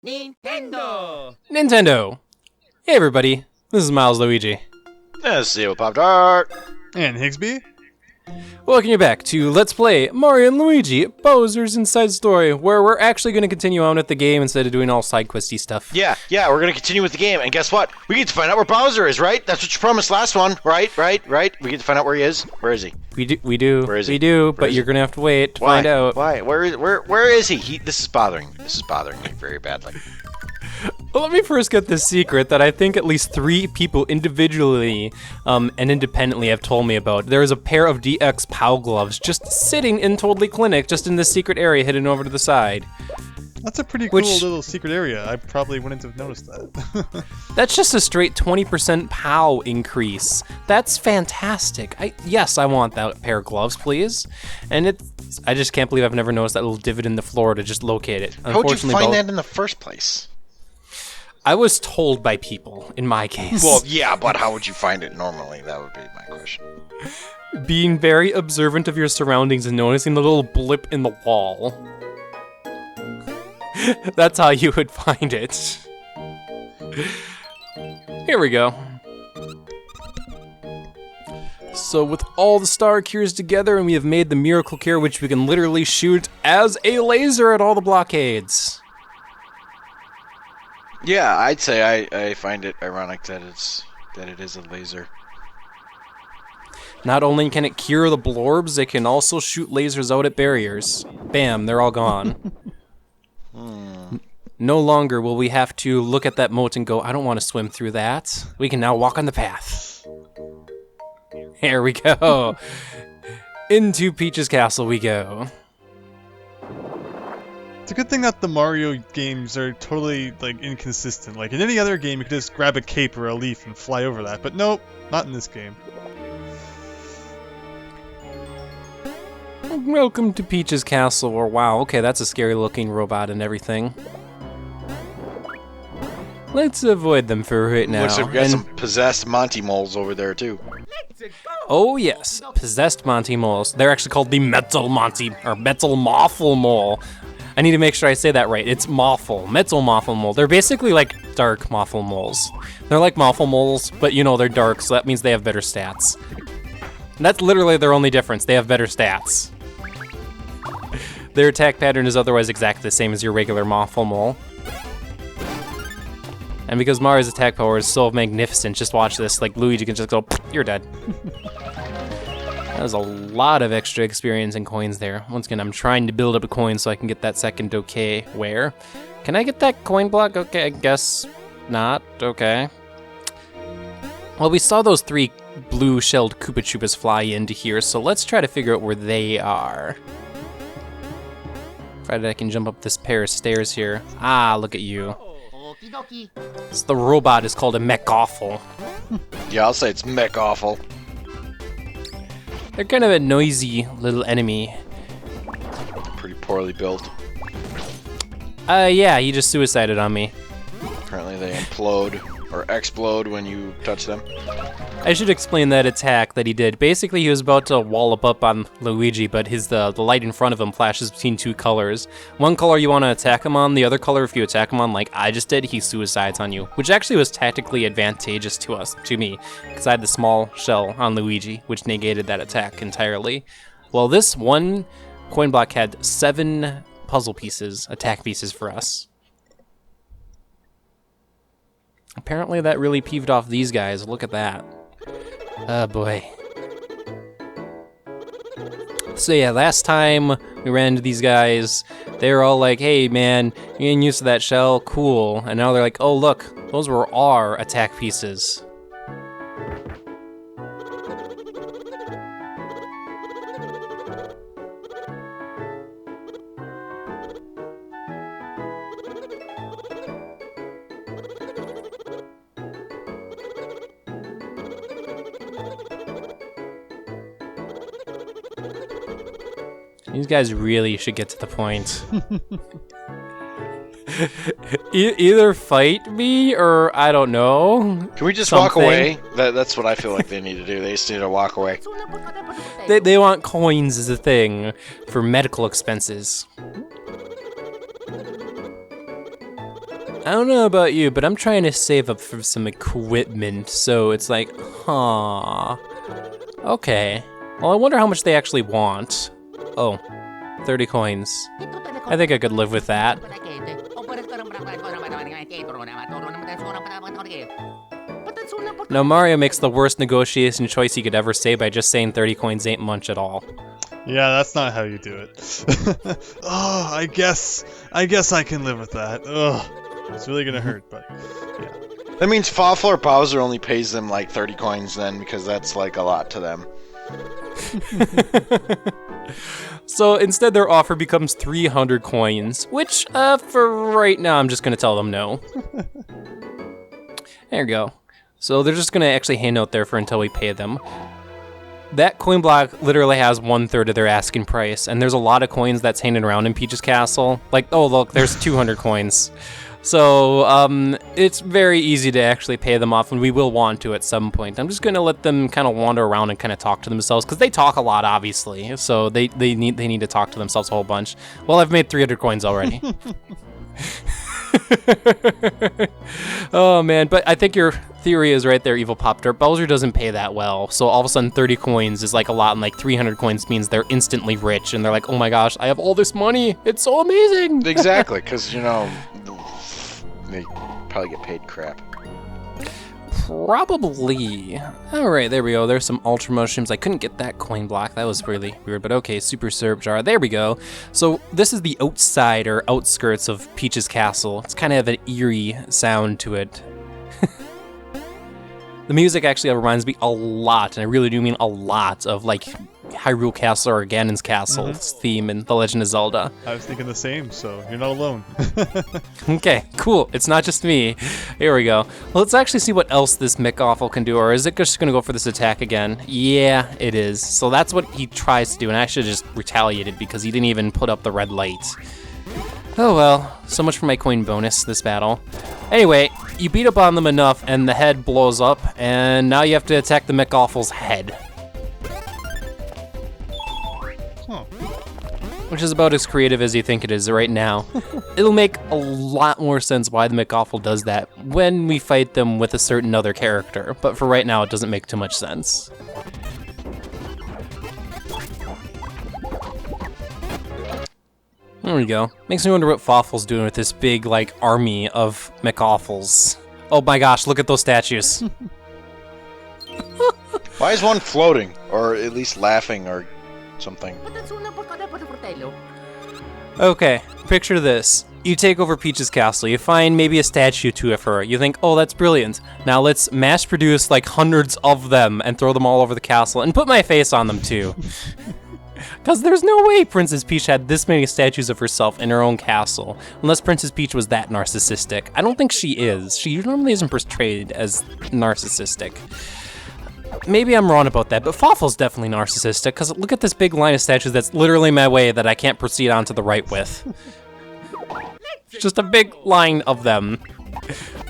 Nintendo! Hey everybody, this is Milesluigi. Let's see what Pop-Tart. And Higsby. Welcome you back to Let's Play Mario & Luigi Bowser's Inside Story, where we're actually going to continue on with the game instead of doing all side questy stuff. Yeah, we're gonna continue with the game, and guess what? We get to find out where Bowser is, right? That's what you promised last one, right? We get to find out where he is. Where is he? We do, Where is he? but you're going to have to wait to Why? find out. Why? Where is he? This is bothering me very badly. Well, let me first get this secret that I think at least 3 people individually and independently have told me about. There is a pair of DX POW gloves just sitting in Totally Clinic, just in this secret area hidden over to the side. That's a pretty cool little secret area. I probably wouldn't have noticed that. That's just a straight 20% POW increase. That's fantastic. Yes, I want that pair of gloves, please. And I just can't believe I've never noticed that little divot in the floor to just locate it. How would you find that in the first place? I was told by people, in my case. Well, yeah, but how would you find it normally? That would be my question. Being very observant of your surroundings and noticing the little blip in the wall. That's how you would find it. Here we go. So with all the star cures together, and we have made the miracle cure, which we can literally shoot as a laser at all the blockades. Yeah, I'd say I find it ironic that it is a laser. Not only can it cure the blorbs, it can also shoot lasers out at barriers. Bam, they're all gone. No longer will we have to look at that moat and go, I don't want to swim through that. We can now walk on the path. Here we go. Into Peach's castle we go. It's a good thing that the Mario games are totally, inconsistent. Like, in any other game, you could just grab a cape or a leaf and fly over that. But nope, not in this game. Welcome to Peach's castle, or wow, okay, that's a scary looking robot and everything. Let's avoid them for right now. Looks like we got some possessed Monty moles over there, too. Oh yes, possessed Monty moles. They're actually called the Metal Monty, or Metal Moffle Mole. I need to make sure I say that right. It's Moffle, Metal Moffle Mole. They're basically like dark Moffle moles. They're like Moffle moles, but you know they're dark, so that means they have better stats. And that's literally their only difference. They have better stats. Their attack pattern is otherwise exactly the same as your regular Moffle mole. And because Mario's attack power is so magnificent, just watch this. Like Luigi can just go, you're dead. That was a lot of extra experience and coins there. Once again, I'm trying to build up a coin so I can get that second okay. Where? Can I get that coin block? Okay, I guess not. Okay. Well, we saw those 3 blue-shelled Koopa Troopas fly into here, so let's try to figure out where they are. Provided I can jump up this pair of stairs here. Ah, look at you. The robot is called a Mech-Awful. Yeah, I'll say it's Mech-Awful. They're kind of a noisy little enemy. Pretty poorly built. Yeah, he just suicided on me. Apparently they implode or explode when you touch them. I should explain that attack that he did. Basically, he was about to wallop up on Luigi, but the light in front of him flashes between 2 colors. One color you want to attack him on, the other color if you attack him on like I just did, he suicides on you. Which actually was tactically advantageous to me, because I had the small shell on Luigi, which negated that attack entirely. Well, this one coin block had 7 puzzle pieces, attack pieces for us. Apparently that really peeved off these guys. Look at that. Oh boy. So yeah, last time we ran into these guys, they were all like, hey man, you're getting used to that shell, cool. And now they're like, oh look, those were our attack pieces. These guys really should get to the point. Either fight me or I don't know. Can we just walk away? That's what I feel like they need to do. They just need to walk away. They want coins as a thing for medical expenses. I don't know about you, but I'm trying to save up for some equipment, so it's like, huh. Okay. Well, I wonder how much they actually want. Oh, 30 coins. I think I could live with that. Now, Mario makes the worst negotiation choice he could ever say by just saying 30 coins ain't much at all. Yeah, that's not how you do it. Oh, I guess I can live with that. Ugh. It's really gonna hurt, but yeah. That means Fawful or Bowser only pays them like 30 coins then, because that's like a lot to them. So instead their offer becomes 300 coins, which for right now I'm just gonna tell them no. There you go. So they're just gonna actually hang out there for until we pay them. That coin block literally has 1/3 of their asking price, and there's a lot of coins that's hanging around in Peach's Castle. Like, oh look, there's 200 coins. So it's very easy to actually pay them off, and we will want to at some point. I'm just gonna let them kind of wander around and kind of talk to themselves, because they talk a lot, obviously. So they need to talk to themselves a whole bunch. Well, I've made 300 coins already. Oh man, but I think your theory is right there, Evil Pop Tart. Bowser doesn't pay that well, so all of a sudden 30 coins is like a lot, and like 300 coins means they're instantly rich, and they're like, oh my gosh, I have all this money, it's so amazing. Exactly, because, you know, they probably get paid crap. Probably. Alright, there we go. There's some Ultra Mushrooms. I couldn't get that coin block. That was really weird, but okay. Super Syrup Jar. There we go. So this is the outside or outskirts of Peach's Castle. It's kind of an eerie sound to it. The music actually reminds me a lot, and I really do mean a lot, of like Hyrule Castle or Ganon's Castle's theme in The Legend of Zelda. I was thinking the same, so you're not alone. Okay, cool. It's not just me. Here we go. Well, let's actually see what else this McAwful can do, or is it just going to go for this attack again? Yeah, it is. So that's what he tries to do, and I should have just retaliated because he didn't even put up the red light. Oh well, so much for my coin bonus this battle. Anyway, you beat up on them enough, and the head blows up, and now you have to attack the McAwful's head. Huh. Which is about as creative as you think it is right now. It'll make a lot more sense why the McAwful does that when we fight them with a certain other character, but for right now it doesn't make too much sense. There we go. Makes me wonder what Fawful's doing with this big, like, army of McAwfuls. Oh my gosh, look at those statues. Why is one floating? Or at least laughing or something? Okay, picture this. You take over Peach's Castle, you find maybe a statue to of her. You think, oh, that's brilliant. Now let's mass produce like hundreds of them and throw them all over the castle and put my face on them too. Because there's no way Princess Peach had this many statues of herself in her own castle, unless Princess Peach was that narcissistic. I don't think she is. She normally isn't portrayed as narcissistic. Maybe I'm wrong about that, but Fawful's definitely narcissistic, because look at this big line of statues that's literally in my way that I can't proceed on to the right with. It's just a big line of them.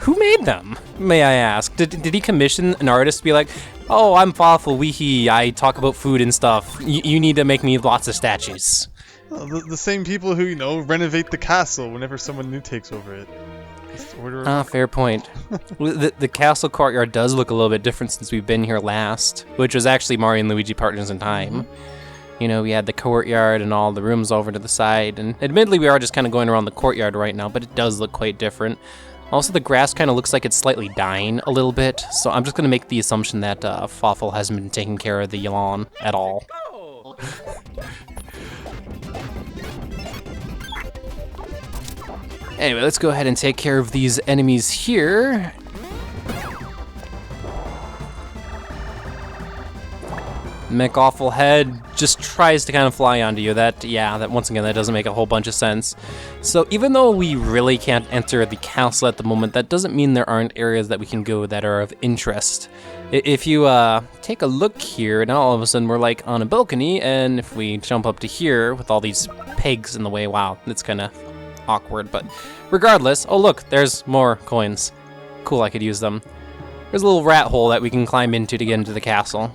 Who made them, may I ask? Did he commission an artist to be like, oh, I'm Fawful, weehee, I talk about food and stuff. You need to make me lots of statues. Well, the same people who, you know, renovate the castle whenever someone new takes over it. Just order. Ah, fair point. The castle courtyard does look a little bit different since we've been here last, which was actually Mario and Luigi Partners in Time. You know, we had the courtyard and all the rooms over to the side, and admittedly we are just kind of going around the courtyard right now, but it does look quite different. Also, the grass kind of looks like it's slightly dying a little bit, so I'm just going to make the assumption that Fawful hasn't been taking care of the lawn at all. Anyway, let's go ahead and take care of these enemies here. McAwful head just tries to kind of fly onto you. That once again, that doesn't make a whole bunch of sense. So even though we really can't enter the castle at the moment, that doesn't mean there aren't areas that we can go that are of interest. If you take a look here, now all of a sudden we're like on a balcony, and if we jump up to here with all these pegs in the way, wow, it's kind of awkward, but regardless, oh look, there's more coins. Cool, I could use them. There's a little rat hole that we can climb into to get into the castle,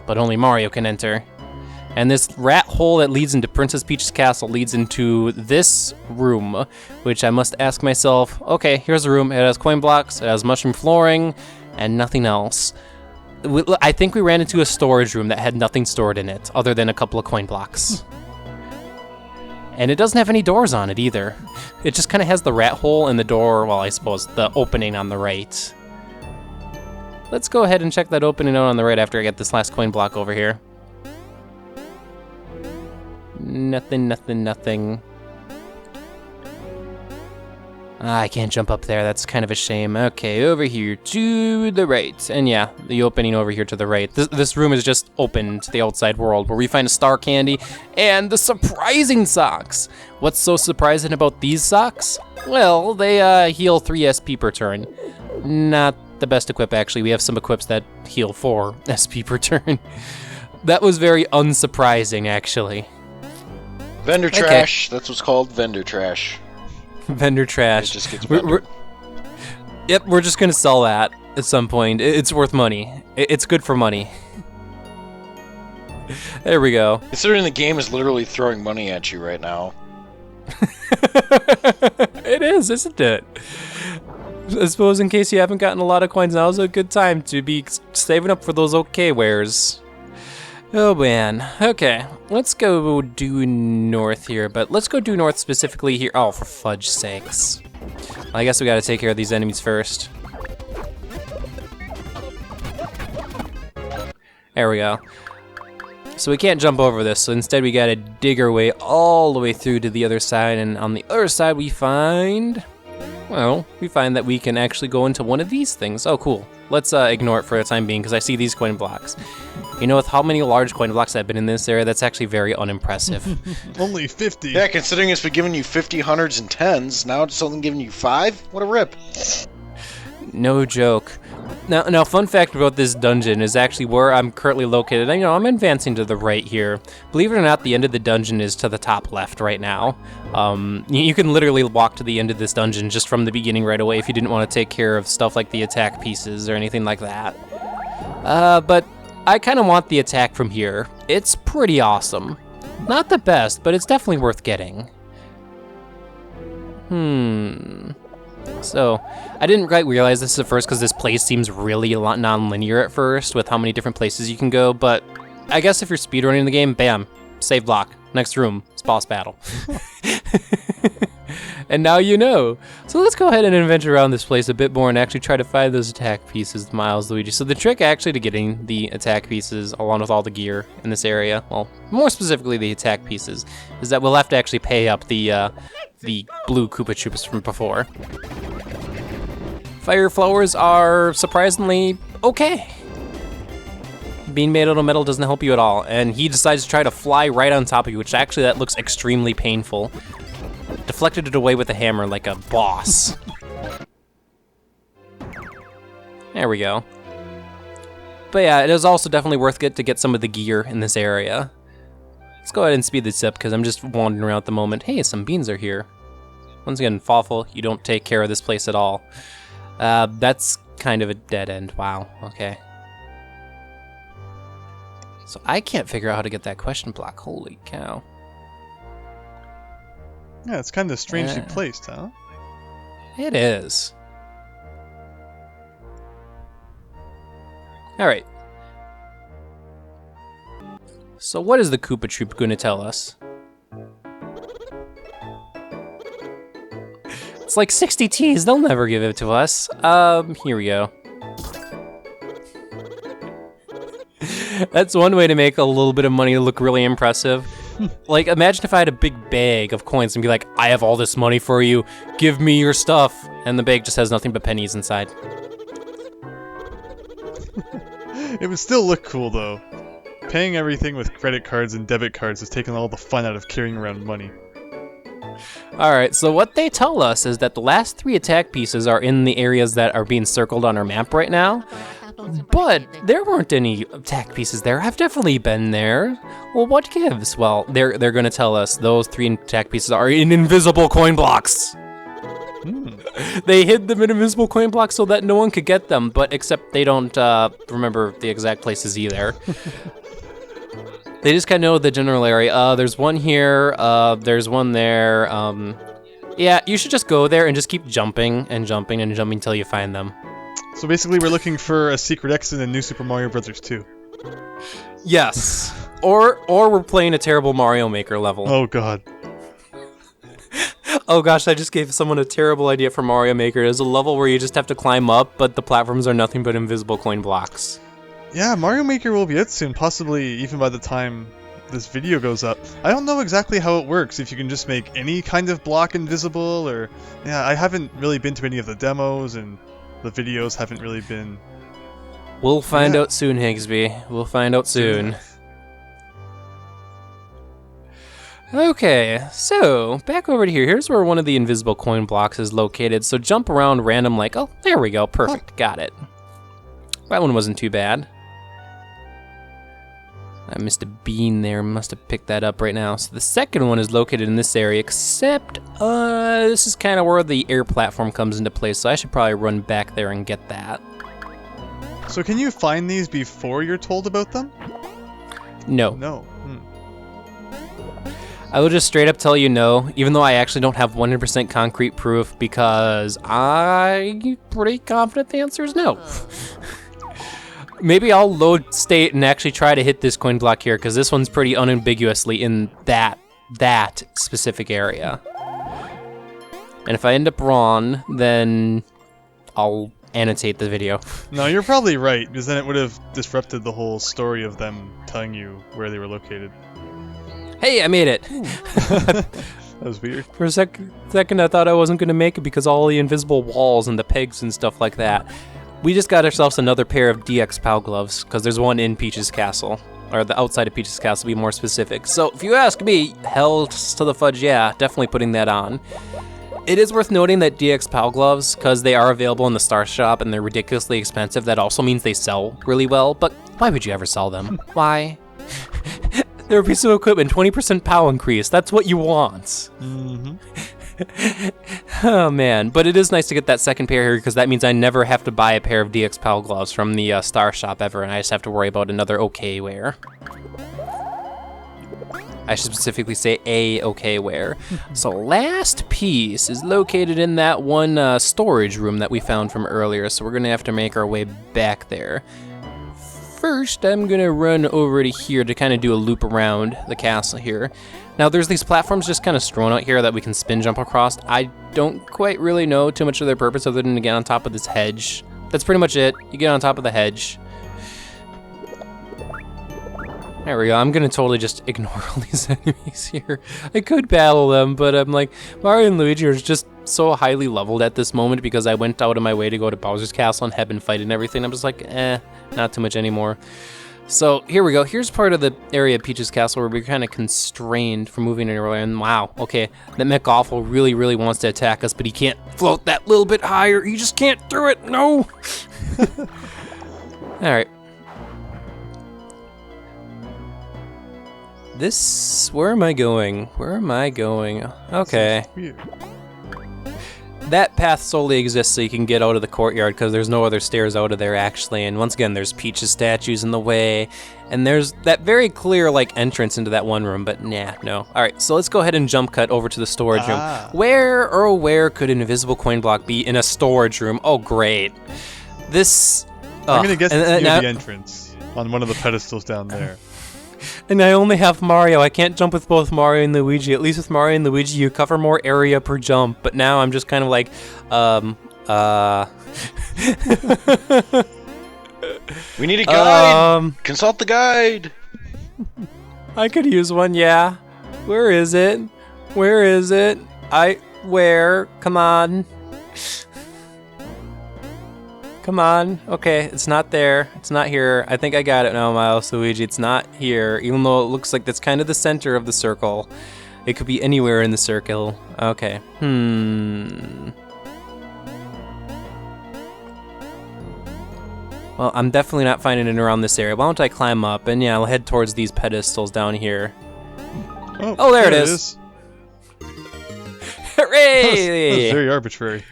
but only Mario can enter. And this rat hole that leads into Princess Peach's castle leads into this room, which I must ask myself, okay, here's a room. It has coin blocks, it has mushroom flooring, and nothing else. I think we ran into a storage room that had nothing stored in it other than a couple of coin blocks. And it doesn't have any doors on it either. It just kind of has the rat hole and the door, well, I suppose the opening on the right. Let's go ahead and check that opening out on the right after I get this last coin block over here. Nothing, nothing, nothing. I can't jump up there, that's kind of a shame. Okay, over here to the right. And yeah, the opening over here to the right. This room is just open to the outside world where we find a star candy and the surprising socks. What's so surprising about these socks? Well, they heal 3 SP per turn. Not the best equip, actually. We have some equips that heal 4 SP per turn. That was very unsurprising, actually. Vendor trash. That's what's called vendor trash. Vendor trash. It just gets vendor. Yep, we're just gonna sell that at some point. It's worth money. It's good for money. There we go. Considering the game is literally throwing money at you right now. It is, isn't it? I suppose in case you haven't gotten a lot of coins, now's a good time to be saving up for those okay wares. Oh man, okay, let's go due north here, but let's go due north specifically here. Oh, for fudge sakes. I guess we gotta take care of these enemies first. There we go. So we can't jump over this, so instead we gotta dig our way all the way through to the other side, and on the other side we find... Well, we find that we can actually go into one of these things. Oh, cool. Let's ignore it for the time being, because I see these coin blocks. You know, with how many large coin blocks have been in this area, that's actually very unimpressive. Only 50. Yeah, considering it's been giving you 50, 100s, and 10s, now it's only giving you 5? What a rip. No joke. Now, fun fact about this dungeon is actually where I'm currently located. You know, I'm advancing to the right here. Believe it or not, the end of the dungeon is to the top left right now. You can literally walk to the end of this dungeon just from the beginning right away if you didn't want to take care of stuff like the attack pieces or anything like that. But I kind of want the attack from here. It's pretty awesome. Not the best, but it's definitely worth getting. So, I didn't quite realize this at first because this place seems really a lot non-linear at first with how many different places you can go, but I guess if you're speedrunning the game, bam, save block, next room, it's boss battle. And now you know. So let's go ahead and adventure around this place a bit more and actually try to find those attack pieces, Milesluigi. So the trick actually to getting the attack pieces along with all the gear in this area, well, more specifically the attack pieces, is that we'll have to actually pay up the blue Koopa Troops from before. Fire flowers are surprisingly okay. Being made out of metal doesn't help you at all, and he decides to try to fly right on top of you, which actually that looks extremely painful. Deflected it away with a hammer like a boss. There we go. But yeah, it is also definitely worth it to get some of the gear in this area. Let's go ahead and speed this up because I'm just wandering around at the moment. Hey, some beans are here. Once again, Fawful, you don't take care of this place at all. That's kind of a dead end. Wow, okay. So I can't figure out how to get that question block. Holy cow. Yeah, it's kind of strangely placed, huh? It is. Alright. So what is the Koopa Troop going to tell us? It's like 60 T's, they'll never give it to us. Here we go. That's one way to make a little bit of money look really impressive. Like, imagine if I had a big bag of coins and be like, I have all this money for you, give me your stuff. And the bag just has nothing but pennies inside. It would still look cool, though. Paying everything with credit cards and debit cards has taken all the fun out of carrying around money. Alright, so what they tell us is that the last 3 attack pieces are in the areas that are being circled on our map right now. But there weren't any attack pieces there. I've definitely been there. Well, what gives? Well, they're going to tell us those 3 attack pieces are in invisible coin blocks. They hid them in invisible coin blocks so that no one could get them, but except they don't remember the exact places either. They just kind of know the general area. There's one here. There's one there. Yeah, you should just go there and just keep jumping and jumping and jumping until you find them. So basically, we're looking for a secret exit in New Super Mario Bros. 2. Yes. Or we're playing a terrible Mario Maker level. Oh god. Oh gosh, I just gave someone a terrible idea for Mario Maker. There's a level where you just have to climb up, but the platforms are nothing but invisible coin blocks. Yeah, Mario Maker will be out soon, possibly even by the time this video goes up. I don't know exactly how it works, if you can just make any kind of block invisible, or... Yeah, I haven't really been to any of the demos, and the videos haven't really been... We'll find out soon, Higsby. We'll find out soon. Okay, so back over to here. Here's where one of the invisible coin blocks is located. So jump around random like, oh, there we go. Perfect. Got it. That one wasn't too bad. I missed a bean there. Must have picked that up right now. So the second one is located in this area, except this is kind of where the air platform comes into place. So I should probably run back there and get that. So can you find these before you're told about them? No. No. I will just straight up tell you no, even though I actually don't have 100% concrete proof, because I'm pretty confident the answer is no. Maybe I'll load state and actually try to hit this coin block here, because this one's pretty unambiguously in that specific area. And if I end up wrong, then I'll annotate the video. No, you're probably right, because then it would have disrupted the whole story of them telling you where they were located. Hey, I made it! That was weird. For a second, I thought I wasn't going to make it because all the invisible walls and the pegs and stuff like that. We just got ourselves another pair of DX PAL gloves, because there's one in Peach's Castle. Or the outside of Peach's Castle, to be more specific. So, if you ask me, hell to the fudge, yeah, definitely putting that on. It is worth noting that DX PAL gloves, because they are available in the Star Shop and they're ridiculously expensive, that also means they sell really well, but why would you ever sell them? Why? They're a piece of equipment, 20% PAL increase. That's what you want. Mm-hmm. Oh man, but it is nice to get that second pair here because that means I never have to buy a pair of DX PAL gloves from the Star Shop ever, and I just have to worry about another OK wear. I should specifically say a OK wear. So last piece is located in that one storage room that we found from earlier, so we're gonna have to make our way back there. First, I'm gonna run over to here to kind of do a loop around the castle here. Now, there's these platforms just kind of strewn out here that we can spin jump across. I don't quite really know too much of their purpose other than to get on top of this hedge. That's pretty much it. You get on top of the hedge. There we go. I'm gonna totally just ignore all these enemies here. I could battle them, but I'm like, Mario and Luigi are just so highly leveled at this moment because I went out of my way to go to Bowser's Castle and have been fighting everything. I'm just like, not too much anymore. So here we go. Here's part of the area of Peach's Castle where we're kind of constrained from moving anywhere. And wow, okay, that McAwful really, really wants to attack us, but he can't float that little bit higher. He just can't do it. No. All right. Where am I going? Where am I going? Okay. That path solely exists so you can get out of the courtyard because there's no other stairs out of there actually. And once again, there's Peach's statues in the way. And there's that very clear like entrance into that one room, but nah, no. All right, so let's go ahead and jump cut over to the storage room. Where could an invisible coin block be in a storage room? Oh, great. This... I'm going to guess it's near the entrance on one of the pedestals down there. And I only have Mario. I can't jump with both Mario and Luigi. At least with Mario and Luigi, you cover more area per jump. But now I'm just kind of like, We need a guide. Consult the guide. I could use one, yeah. Where is it? Where is it? Where? Come on. Come on. Okay, it's not there. It's not here. I think I got it now, Milesluigi. It's not here, even though it looks like that's kind of the center of the circle. It could be anywhere in the circle. Okay. Well, I'm definitely not finding it around this area. Why don't I climb up? And yeah, I'll head towards these pedestals down here. Oh, there it is. Hooray! That was very arbitrary.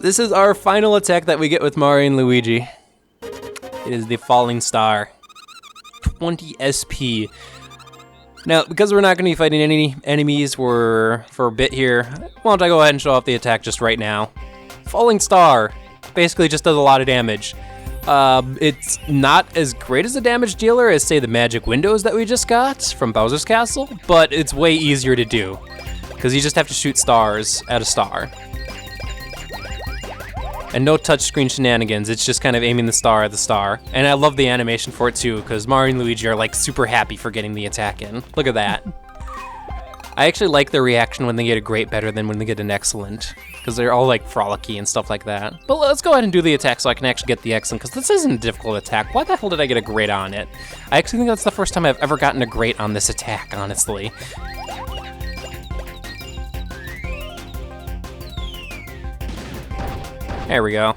This is our final attack that we get with Mario and Luigi. It is the falling star. 20 SP. Now, because we're not going to be fighting any enemies for a bit here, why don't I go ahead and show off the attack just right now. Falling Star basically just does a lot of damage. It's not as great as a damage dealer as, say, the magic windows that we just got from Bowser's Castle, but it's way easier to do, because you just have to shoot stars at a star. And no touchscreen shenanigans, it's just kind of aiming the star at the star. And I love the animation for it too, because Mario and Luigi are like super happy for getting the attack in. Look at that. I actually like their reaction when they get a great better than when they get an excellent, because they're all like frolicky and stuff like that. But let's go ahead and do the attack so I can actually get the excellent, because this isn't a difficult attack. Why the hell did I get a great on it? I actually think that's the first time I've ever gotten a great on this attack, honestly. There we go.